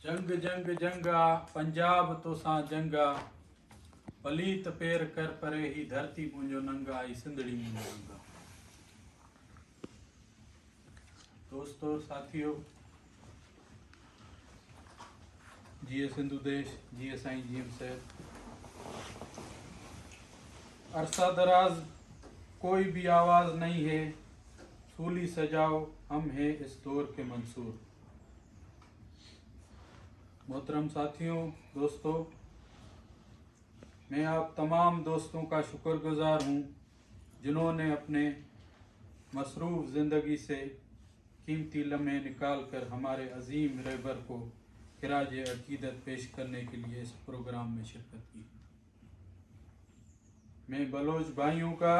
जंग जंग जंगा पंजाब तो सा जंगा पलीत पेर कर परे ही धरती मुंजो नंगा ई सिंधड़ी मुंजो नंगा। दोस्तों साथियों, जिए सिंधु देश, जिए साईं जीएम सैद। अरसा दराज कोई भी आवाज नहीं है, सूली सजाओ हम हैं इस दौर के मंसूर। मोहतरम साथियों, दोस्तों, मैं आप तमाम दोस्तों का शुक्रगुजार हूँ जिन्होंने अपने मसरूफ़ ज़िंदगी से कीमती लम्हे निकाल कर हमारे अजीम रहबर को खिराज अकीदत पेश करने के लिए इस प्रोग्राम में शिरकत की। मैं बलोच भाइयों का,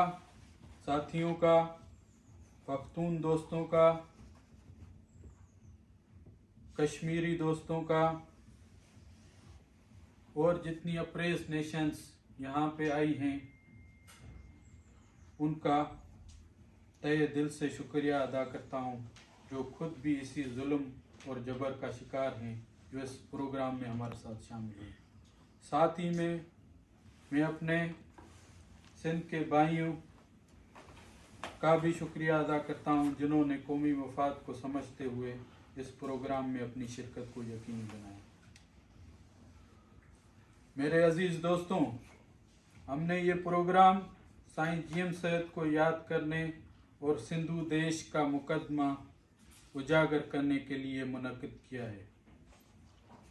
साथियों का, पख्तून दोस्तों का, कश्मीरी दोस्तों का और जितनी अप्रेस नेशंस यहाँ पे आई हैं उनका तहे दिल से शुक्रिया अदा करता हूँ, जो खुद भी इसी जुल्म और जबर का शिकार हैं जो इस प्रोग्राम में हमारे साथ शामिल हैं। साथ ही में मैं अपने सिंध के भाइयों का भी शुक्रिया अदा करता हूँ जिन्होंने कौमी मफाद को समझते हुए इस प्रोग्राम में अपनी शिरकत को यकीनी बनाया। मेरे अजीज दोस्तों, हमने ये प्रोग्राम साईं जीएम सैद को याद करने और सिंधु देश का मुकदमा उजागर करने के लिए मुनक़िद किया है।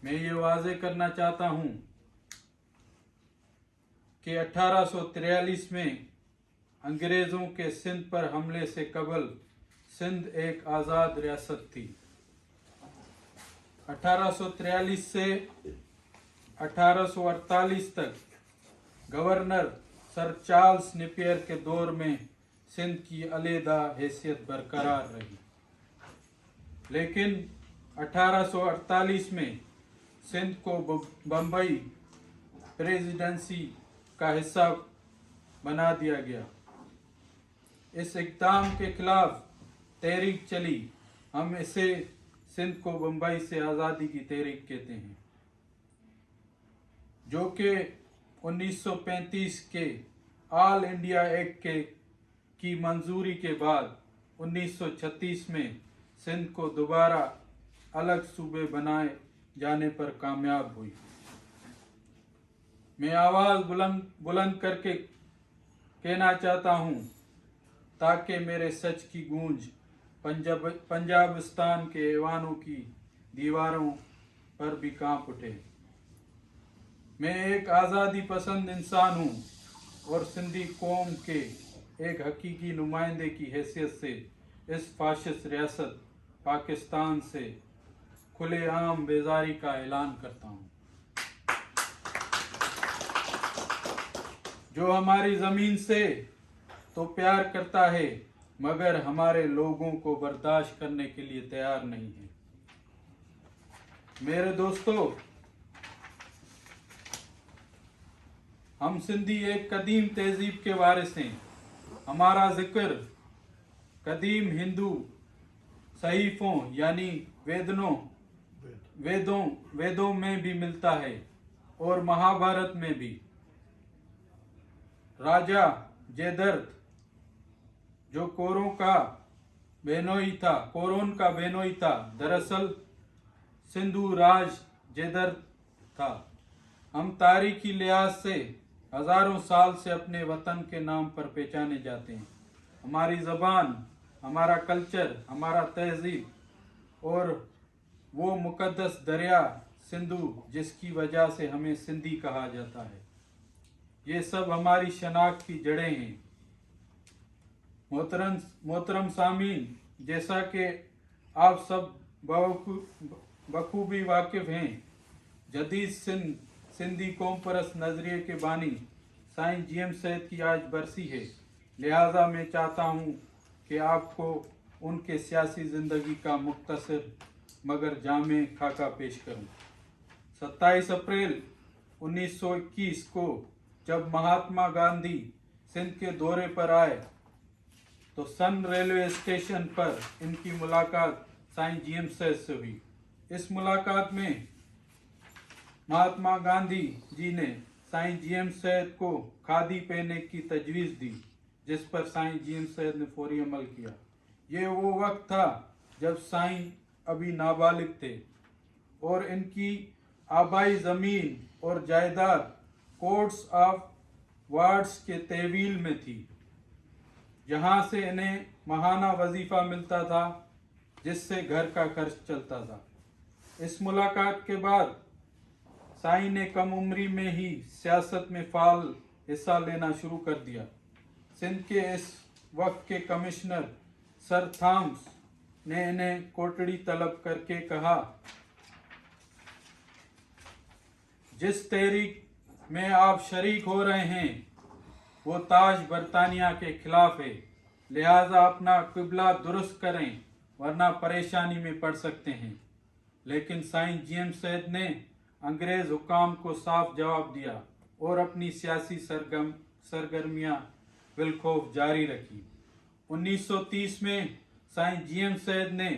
मैं ये वाज़े करना चाहता हूँ कि 1843 में अंग्रेज़ों के सिंध पर हमले से कबल सिंध एक आज़ाद रियासत थी। 1843 से 1848 तक गवर्नर सर चार्ल्स नेपियर के दौर में सिंध की अलहदा हैसियत बरकरार रही, लेकिन 1848 में सिंध को बम्बई प्रेसिडेंसी का हिस्सा बना दिया गया। इस इक़दाम के खिलाफ तहरीक चली। हम इसे सिंध को बम्बई से आज़ादी की तहरीक कहते हैं, जो कि 1935 के ऑल इंडिया एक्ट की मंजूरी के बाद 1936 में सिंध को दोबारा अलग सूबे बनाए जाने पर कामयाब हुई। मैं आवाज़ बुलंद करके कहना चाहता हूँ ताकि मेरे सच की गूंज पंजाबिस्तान के ऐवानों की दीवारों पर भी कांप उठे। मैं एक आज़ादी पसंद इंसान हूँ और सिंधी कौम के एक हकीकी नुमाइंदे की हैसियत से इस फाशिस्ट रियासत पाकिस्तान से खुलेआम बेजारी का ऐलान करता हूँ। जो हमारी ज़मीन से तो प्यार करता है मगर हमारे लोगों को बर्दाश्त करने के लिए तैयार नहीं है। मेरे दोस्तों, हम सिंधी एक कदीम तहजीब के वारिस हैं। हमारा जिक्र कदीम हिंदू सहीफों यानी वेदों में भी मिलता है और महाभारत में भी। राजा जयद्रथ जो कौरों का बेनोई था, दरअसल सिंधु राज जयद्रथ था। हम तारीखी लिहाज से हजारों साल से अपने वतन के नाम पर पहचाने जाते हैं। हमारी ज़बान, हमारा कल्चर, हमारा तहजीब और वो मुकद्दस दरिया सिंधु जिसकी वजह से हमें सिंधी कहा जाता है, ये सब हमारी शनाख्त की जड़ें हैं। मोहतरम सामीन, जैसा कि आप सब बखूबी वाकिफ़ हैं, जदीद सिंधी कौम परस्त नज़रिए के बानी साईं जीएम सैद की आज बरसी है। लिहाजा मैं चाहता हूँ कि आपको उनके सियासी ज़िंदगी का मुख्तसर मगर जामे खाका पेश करूँ। 27 अप्रैल 1921 को जब महात्मा गांधी सिंध के दौरे पर आए तो सन रेलवे स्टेशन पर इनकी मुलाकात साईं जीएम सैद से हुई। इस मुलाकात में महात्मा गांधी जी ने साईं जीएम सैद को खादी पहनने की तजवीज़ दी, जिस पर साईं जीएम सैद ने फौरी अमल किया। ये वो वक्त था जब साईं अभी नाबालिग थे और इनकी आबाई ज़मीन और जायदाद कोर्ट्स ऑफ वार्ड्स के तहवील में थी, जहाँ से इन्हें माहाना वजीफ़ा मिलता था, जिससे घर का खर्च चलता था। इस मुलाकात के बाद साईं ने कम उम्री में ही सियासत में फाल हिस्सा लेना शुरू कर दिया। सिंध के इस वक्त के कमिश्नर सर थॉमस ने इन्हें कोटड़ी तलब करके कहा, जिस तहरीक में आप शरीक हो रहे हैं वो ताज बरतानिया के खिलाफ है, लिहाजा अपना किबला दुरुस्त करें वरना परेशानी में पड़ सकते हैं। लेकिन साईं जीएम सैद ने अंग्रेज हुकाम को साफ जवाब दिया और अपनी सियासी सरगर्मियां बिलखौफ जारी रखी। 1930 में साईं जीएम सैद ने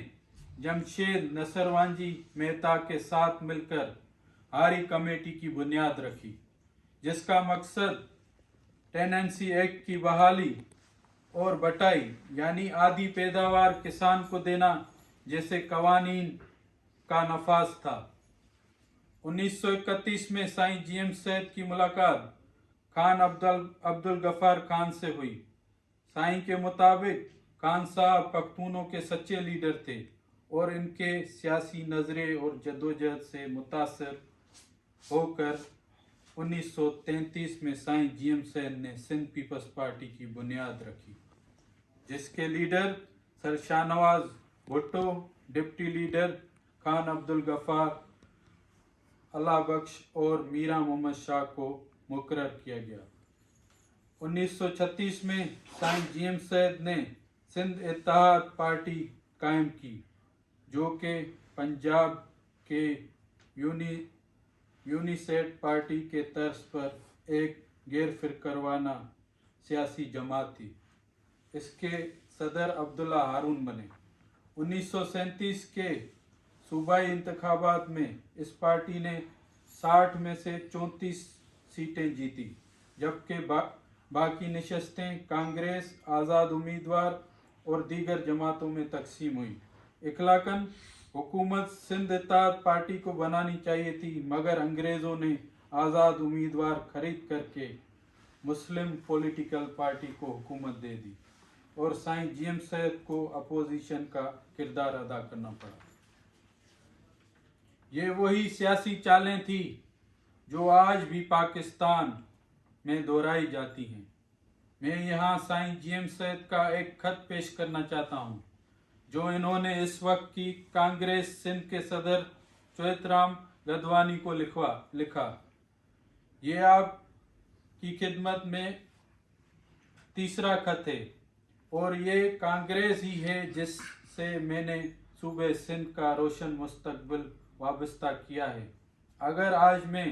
जमशेद नसरवांजी मेहता के साथ मिलकर हारी कमेटी की बुनियाद रखी, जिसका मकसद टेनेंसी एक्ट की बहाली और बटाई यानी आधी पैदावार किसान को देना जैसे कवानीन का नफाज था। 1931 में साईं जीएम सैद की मुलाकात खान अब्दुल गफ्फार खान से हुई। साईं के मुताबिक खान साहब पख्तूनों के सच्चे लीडर थे और इनके सियासी नजरे और जदोजहद से मुतासर होकर 1933 में साईं जीएम सैद ने सिंध पीपल्स पार्टी की बुनियाद रखी, जिसके leader sir Shahnawaz Bhutto, deputy leader Khan Abdul Ghaffar, Allah Bakhsh और मीरा मोहम्मद शाह को मुकर्रर किया गया। 1936 में साईं जीएम सैद ने सिंध इत्तेहाद पार्टी कायम की, जो कि पंजाब के यूनिसेट पार्टी के तर्ज पर एक गैर फिरकवाना सियासी जमात थी। इसके सदर अब्दुल्ला हारून बने। 1937 के सूबाई इंतखाबात में इस पार्टी ने 60 में से 34 सीटें जीती, जबकि बाकी नशस्तें कांग्रेस, आज़ाद उम्मीदवार और दीगर जमातों में तकसीम हुई। इखलाकन हुकूमत सिंध इत्तेहाद पार्टी को बनानी चाहिए थी, मगर अंग्रेज़ों ने आज़ाद उम्मीदवार खरीद करके मुस्लिम पॉलिटिकल पार्टी को हुकूमत दे दी और साईं जीएम सैद को अपोजिशन का किरदार अदा करना पड़ा। ये वही सियासी चालें थी जो आज भी पाकिस्तान में दोहराई जाती हैं। मैं यहाँ साईं जीएम सैद का एक खत पेश करना चाहता हूँ, जो इन्होंने इस वक्त की कांग्रेस सिंध के सदर चौधराम गदवानी को लिखा। ये आपकी खिदमत में तीसरा खत है और ये कांग्रेस ही है जिससे मैंने सूबे सिंध का रोशन मुस्तकबिल वाबस्ता किया है। अगर आज मैं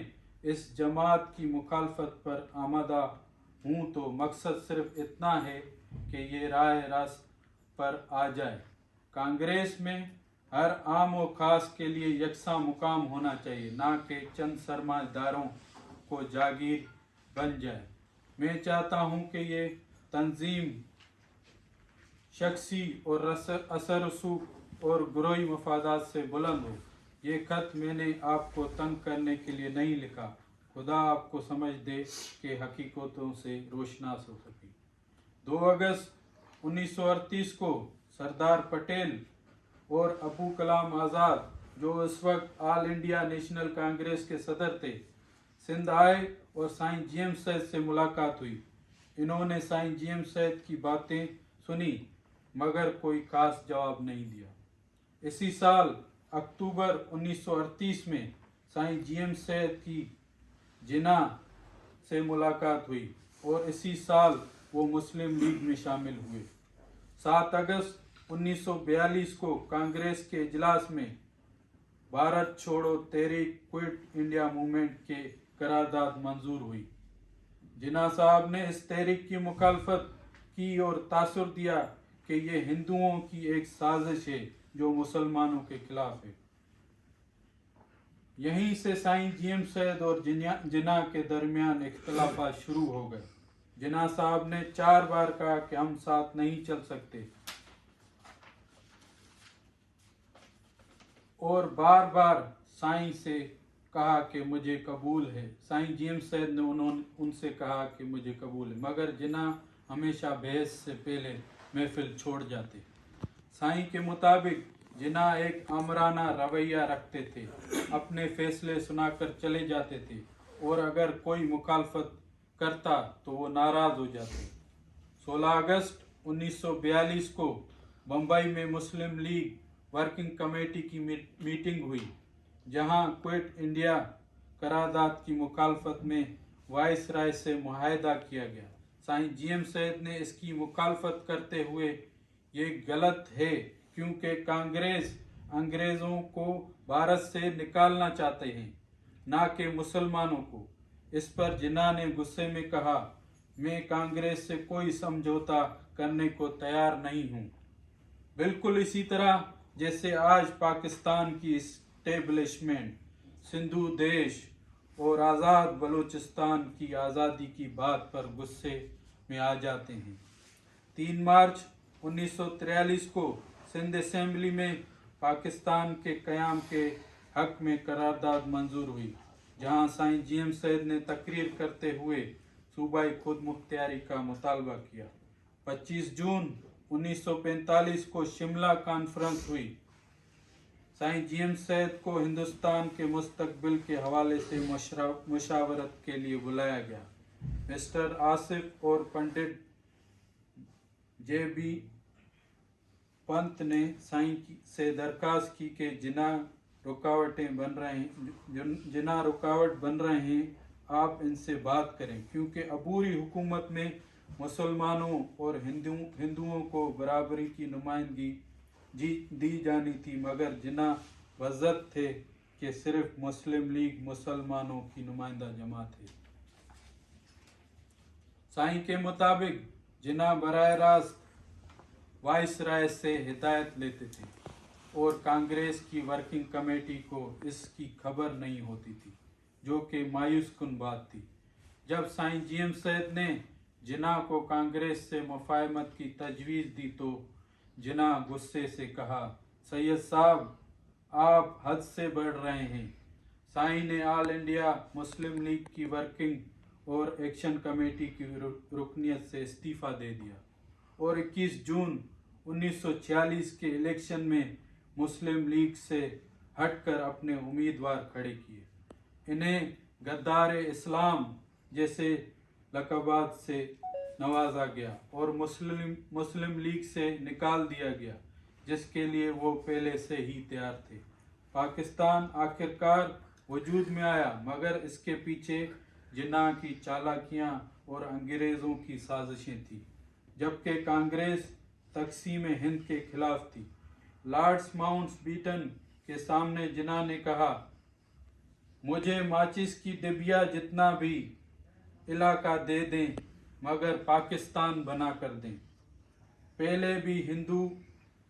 इस जमात की मुखालफत पर आमादा हूँ तो मकसद सिर्फ इतना है कि ये राह रास्त पर आ जाए। कांग्रेस में हर आम और ख़ास के लिए यकसा मुकाम होना चाहिए, ना कि चंद सरमादारों को जागीर बन जाए। मैं चाहता हूँ कि ये तंजीम शख्सी और असर रसूख और गुरोही मफादात से बुलंद हो। ये खत मैंने आपको तंग करने के लिए नहीं लिखा। खुदा आपको समझ दे कि हकीकतों से रोशनास हो सके। 2 अगस्त 1938 को सरदार पटेल और अबू कलाम आज़ाद, जो इस वक्त ऑल इंडिया नेशनल कांग्रेस के सदर थे, सिंध आए और साईं जीएम सैद से मुलाकात हुई। इन्होंने साईं जीएम सैद की बातें सुनी मगर कोई खास जवाब नहीं दिया। इसी साल अक्टूबर 1938 में साईं जीएम सैद की जिना से मुलाकात हुई और इसी साल वो मुस्लिम लीग में शामिल हुए। 7 अगस्त 1942 को कांग्रेस के इजलास में भारत छोड़ो तहरीक क्विट इंडिया मूवमेंट के करारदाद मंजूर हुई। जिना साहब ने इस तहरीक की मुखालफत की और तासुर दिया कि ये हिंदुओं की एक साजिश है जो मुसलमानों के खिलाफ है। यहीं से साईं जीएम सैयद और जिन्ना के दरमियान इख्तलाफात शुरू हो गए। जिन्ना साहब ने 4 बार कहा कि हम साथ नहीं चल सकते और बार बार साईं से कहा कि मुझे कबूल है। साईं जीएम सैयद ने उनसे कहा कि मुझे कबूल है, मगर जिन्ना हमेशा बहस से पहले महफिल छोड़ जाते। साईं के मुताबिक जिन्ना एक आमराना रवैया रखते थे, अपने फैसले सुनाकर चले जाते थे और अगर कोई मुखालफत करता तो वो नाराज़ हो जाते। 16 अगस्त 1942 को बम्बई में मुस्लिम लीग वर्किंग कमेटी की मीटिंग हुई, जहां क्विट इंडिया करारदाद की मुखालफत में वाइसराय से मुआहदा किया गया। साईं जीएम सैयद ने इसकी मुखालफत करते हुए ये गलत है क्योंकि कांग्रेस अंग्रेज़ों को भारत से निकालना चाहते हैं, ना कि मुसलमानों को। इस पर जिन्ना ने गुस्से में कहा, मैं कांग्रेस से कोई समझौता करने को तैयार नहीं हूँ। बिल्कुल इसी तरह जैसे आज पाकिस्तान की इस्टेब्लिशमेंट सिंधु देश और आज़ाद बलूचिस्तान की आज़ादी की बात पर गुस्से में आ जाते हैं। 3 मार्च 1943 को सिंध असेंबली में पाकिस्तान के क़याम के हक में करारदाद मंजूर हुई, जहां साईं जीएम सैयद ने तकरीर करते हुए सूबाई खुद मुख्तियारी का मुतालबा किया। 25 जून 1945 को शिमला कॉन्फ्रेंस हुई। साईं जीएम सैयद को हिंदुस्तान के मुस्तकबिल के हवाले से मुशावरत के लिए बुलाया गया। मिस्टर आसिफ और पंडित जे.बी. पंत ने साईं से दरखास्त की कि जिन्ना रुकावट बन रहे हैं, आप इनसे बात करें, क्योंकि अबूरी हुकूमत में मुसलमानों और हिंदुओं को बराबरी की नुमाइंदगी दी जानी थी, मगर जिन्ना वज़्ज़त थे कि सिर्फ मुस्लिम लीग मुसलमानों की नुमाइंदा जमात है। साईं के मुताबिक जिन्ना बराह रास्त वाइसराय से हिदायत लेते थे और कांग्रेस की वर्किंग कमेटी को इसकी खबर नहीं होती थी, जो कि मायूस कुन बात थी। जब साईं जीएम सैयद ने जिन्ना को कांग्रेस से मुफाहमत की तजवीज़ दी तो जिन्ना गुस्से से कहा, सैयद साहब आप हद से बढ़ रहे हैं। साईं ने ऑल इंडिया मुस्लिम लीग की वर्किंग और एक्शन कमेटी की रुकनियत से इस्तीफ़ा दे दिया और 21 जून 1946 के इलेक्शन में मुस्लिम लीग से हटकर अपने उम्मीदवार खड़े किए। इन्हें गद्दार इस्लाम जैसे लक़बात से नवाजा गया और मुस्लिम लीग से निकाल दिया गया, जिसके लिए वो पहले से ही तैयार थे। पाकिस्तान आखिरकार वजूद में आया, मगर इसके पीछे जिन्ना की चालाकियां और अंग्रेज़ों की साजिशें थी, जबकि कांग्रेस तक़सीम हिंद के खिलाफ थी। लॉर्ड्स माउंटबेटन के सामने जिन्ना ने कहा, मुझे माचिस की डिबिया जितना भी इलाका दे दें, मगर पाकिस्तान बना कर दें। पहले भी हिंदू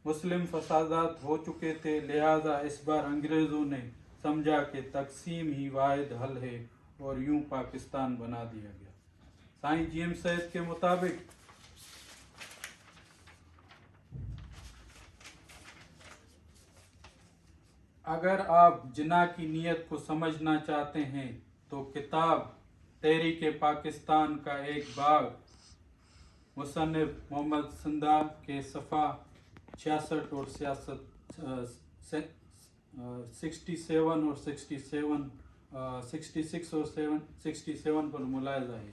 मुस्लिम फसादात हो चुके थे, लिहाजा इस बार अंग्रेज़ों ने समझा कि तक़सीम ही वाहिद हल है और यूं पाकिस्तान बना दिया गया। साईं जीएम सैयद के मुताबिक अगर आप जिन्ना की नीयत को समझना चाहते हैं तो किताब तहरीक पाकिस्तान का एक बाग मुसन्निफ मोहम्मद सिंधा के सफ़ा 66 और 67 और 66 और 67 पर मुलाहिज़ा है।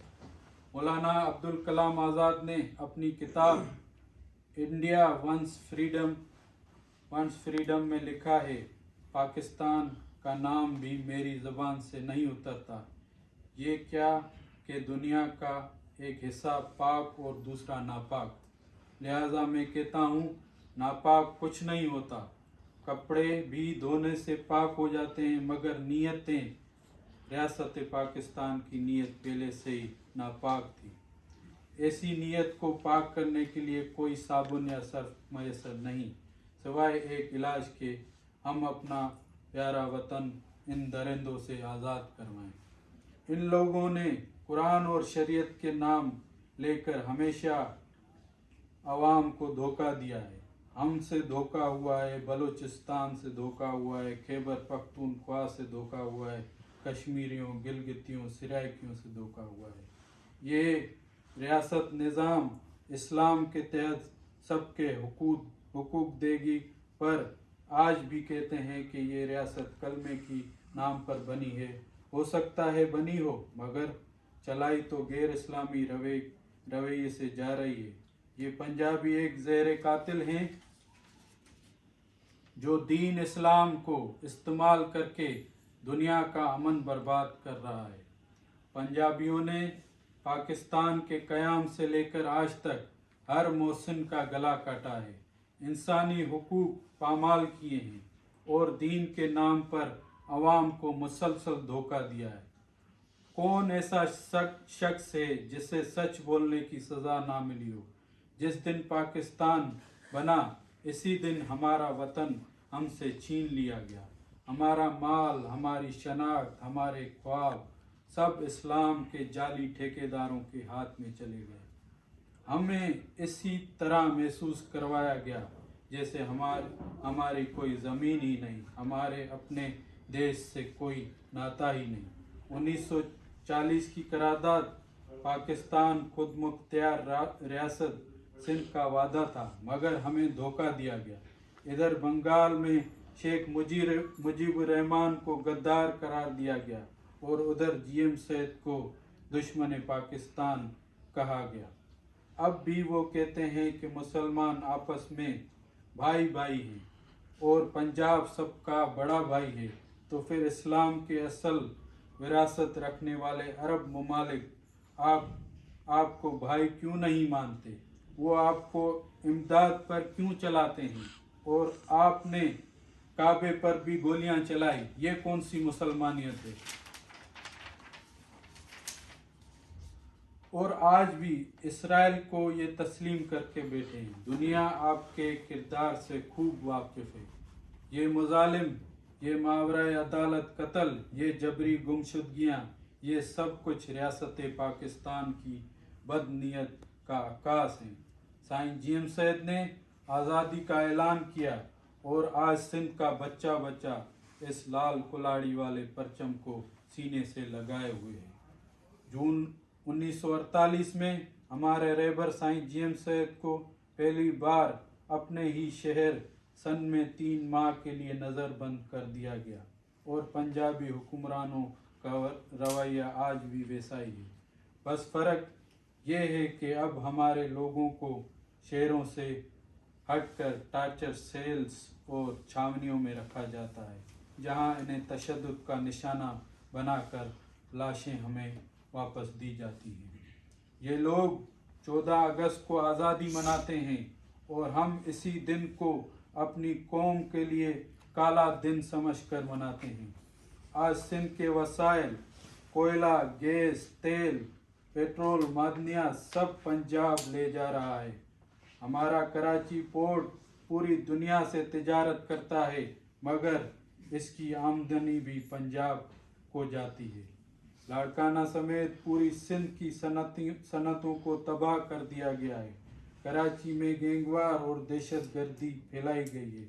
मौलाना अब्दुल कलाम आज़ाद ने अपनी किताब इंडिया वंस फ्रीडम में लिखा है, पाकिस्तान का नाम भी मेरी ज़बान से नहीं उतरता। ये क्या कि दुनिया का एक हिस्सा पाक और दूसरा नापाक, लिहाजा मैं कहता हूँ नापाक कुछ नहीं होता। कपड़े भी धोने से पाक हो जाते हैं, मगर नीयतें, रियासत पाकिस्तान की नीयत पहले से ही नापाक थी। ऐसी नीयत को पाक करने के लिए कोई साबुन या सर्फ मैसर नहीं, سوائے ایک علاج کے ہم اپنا پیارا وطن ان درندوں سے آزاد کروائیں۔ ان لوگوں نے قرآن اور شریعت کے نام لے کر ہمیشہ عوام کو دھوکہ دیا ہے۔ ہم سے دھوکہ ہوا ہے، بلوچستان سے دھوکہ ہوا ہے، خیبر پختونخوا سے دھوکہ ہوا ہے، کشمیریوں، گلگتیوں، سرائکیوں سے دھوکہ ہوا ہے۔ یہ ریاست نظام اسلام کے تحت سب کے حقوق دے گی، پر آج بھی کہتے ہیں کہ یہ ریاست کلمے کی نام پر بنی ہے۔ ہو سکتا ہے بنی ہو، مگر چلائی تو غیر اسلامی رویے سے جا رہی ہے۔ یہ پنجابی ایک زہر قاتل ہیں جو دین اسلام کو استعمال کر کے دنیا کا امن برباد کر رہا ہے۔ پنجابیوں نے پاکستان کے قیام سے لے کر آج تک ہر محسن کا گلا کاٹا ہے، انسانی حقوق پامال کیے ہیں اور دین کے نام پر عوام کو مسلسل دھوکہ دیا ہے۔ کون ایسا شخص ہے جسے سچ بولنے کی سزا نہ ملی ہو؟ جس دن پاکستان بنا اسی دن ہمارا وطن ہم سے چھین لیا گیا۔ ہمارا مال، ہماری شناخت، ہمارے خواب سب اسلام کے جعلی ٹھیکیداروں کے ہاتھ میں چلے گئے۔ ہمیں اسی طرح محسوس کروایا گیا جیسے ہماری کوئی زمین ہی نہیں، ہمارے اپنے دیش سے کوئی ناتا ہی نہیں۔ 1940 کی قرارداد پاکستان خود مختار ریاست سندھ کا وعدہ تھا، مگر ہمیں دھوکہ دیا گیا۔ ادھر بنگال میں شیخ مجیب الرحمان کو غدار قرار دیا گیا اور ادھر جیم سید کو دشمن پاکستان کہا گیا۔ اب بھی وہ کہتے ہیں کہ مسلمان آپس میں بھائی بھائی ہیں اور پنجاب سب کا بڑا بھائی ہے، تو پھر اسلام کے اصل وراثت رکھنے والے عرب ممالک آپ کو بھائی کیوں نہیں مانتے؟ وہ آپ کو امداد پر کیوں چلاتے ہیں؟ اور آپ نے کعبے پر بھی گولیاں چلائی، یہ کون سی مسلمانیت ہے؟ اور آج بھی اسرائیل کو یہ تسلیم کر کے بیٹھے ہیں۔ دنیا آپ کے کردار سے خوب واقف ہے۔ یہ مظالم، یہ ماورا عدالت قتل، یہ جبری گمشدگیاں، یہ سب کچھ ریاست پاکستان کی بد نیت کا عکاس ہیں۔ سائنس جیم سید نے آزادی کا اعلان کیا اور آج سندھ کا بچہ بچہ اس لال کلاڑی والے پرچم کو سینے سے لگائے ہوئے ہے۔ جون 1948 میں ہمارے رہبر سائنس جیم سید کو پہلی بار اپنے ہی شہر سن میں 3 ماہ کے لیے نظر بند کر دیا گیا، اور پنجابی حکمرانوں کا رویہ آج بھی ویسا ہی ہے۔ بس فرق یہ ہے کہ اب ہمارے لوگوں کو شہروں سے ہٹ کر ٹارچر سیلز اور چھاونیوں میں رکھا جاتا ہے، جہاں انہیں تشدد کا نشانہ بنا کر لاشیں ہمیں واپس دی جاتی ہیں۔ یہ لوگ 14 اگست کو آزادی مناتے ہیں اور ہم اسی دن کو اپنی قوم کے لیے کالا دن سمجھ کر مناتے ہیں۔ آج سندھ کے وسائل، کوئلہ، گیس، تیل، پیٹرول، معدنیات سب پنجاب لے جا رہا ہے۔ ہمارا کراچی پورٹ پوری دنیا سے تجارت کرتا ہے، مگر اس کی آمدنی بھی پنجاب کو جاتی ہے۔ لاڑکانہ سمیت پوری سندھ کی صنعتوں کو تباہ کر دیا گیا ہے۔ کراچی میں گینگوار اور دہشت گردی پھیلائی گئی ہے،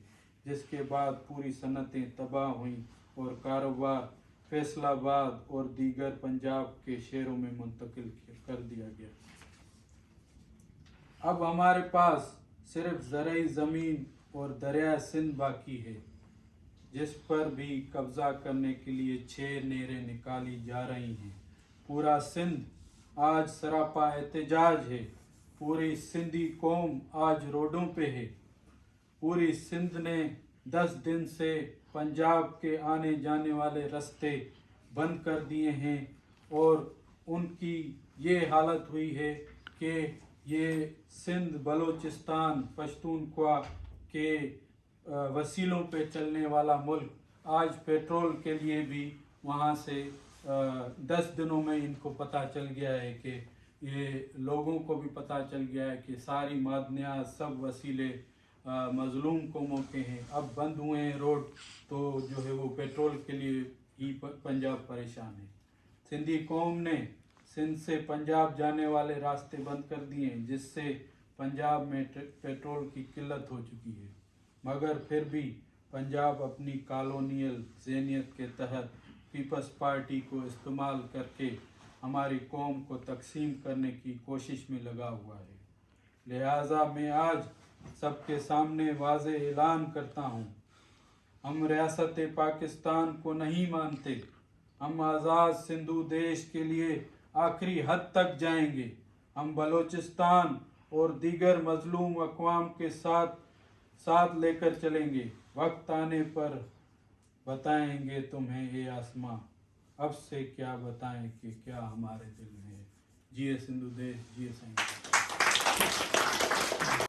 جس کے بعد پوری صنعتیں تباہ ہوئیں اور کاروبار فیصل آباد اور دیگر پنجاب کے شہروں میں منتقل کر دیا گیا۔ اب ہمارے پاس صرف زرعی زمین اور دریائے سندھ باقی ہے، جس پر بھی قبضہ کرنے کے لیے 6 نہریں نکالی جا رہی ہیں۔ پورا سندھ آج سراپا احتجاج ہے۔ پوری سندھی قوم آج روڈوں پہ ہے۔ پوری سندھ نے 10 دن سے پنجاب کے آنے جانے والے راستے بند کر دیے ہیں، اور ان کی یہ حالت ہوئی ہے کہ یہ سندھ بلوچستان پشتونخوا کے وسیلوں پہ چلنے والا ملک آج پیٹرول کے لیے بھی وہاں سے 10 دنوں میں ان کو پتہ چل گیا ہے کہ یہ لوگوں کو بھی پتہ چل گیا ہے کہ ساری معدنیات سب وسیلے मज़लूम कौमों के हैं। अब बंद हुए हैं रोड, तो जो है वो पेट्रोल के लिए ही पंजाब परेशान है। सिंधी कौम ने सिंध से पंजाब जाने वाले रास्ते बंद कर दिए हैं, जिससे पंजाब में पेट्रोल की किल्लत हो चुकी है। मगर फिर भी पंजाब अपनी कॉलोनियल ज़हनियत के तहत पीपल्स पार्टी को इस्तेमाल करके हमारी कौम को तकसीम करने की कोशिश में लगा हुआ है। लिहाजा मैं आज सबके सामने वाज़े ऐलान करता हूँ, हम रियासत पाकिस्तान को नहीं मानते। हम आज़ाद सिंधु देश के लिए आखिरी हद तक जाएंगे। हम बलूचिस्तान और दीगर मजलूम अक़वाम के साथ लेकर चलेंगे। वक्त आने पर बताएंगे तुम्हें ये आसमां, अब से क्या बताएं कि क्या हमारे दिल में है। जिए सिंधु देश, जिए संग।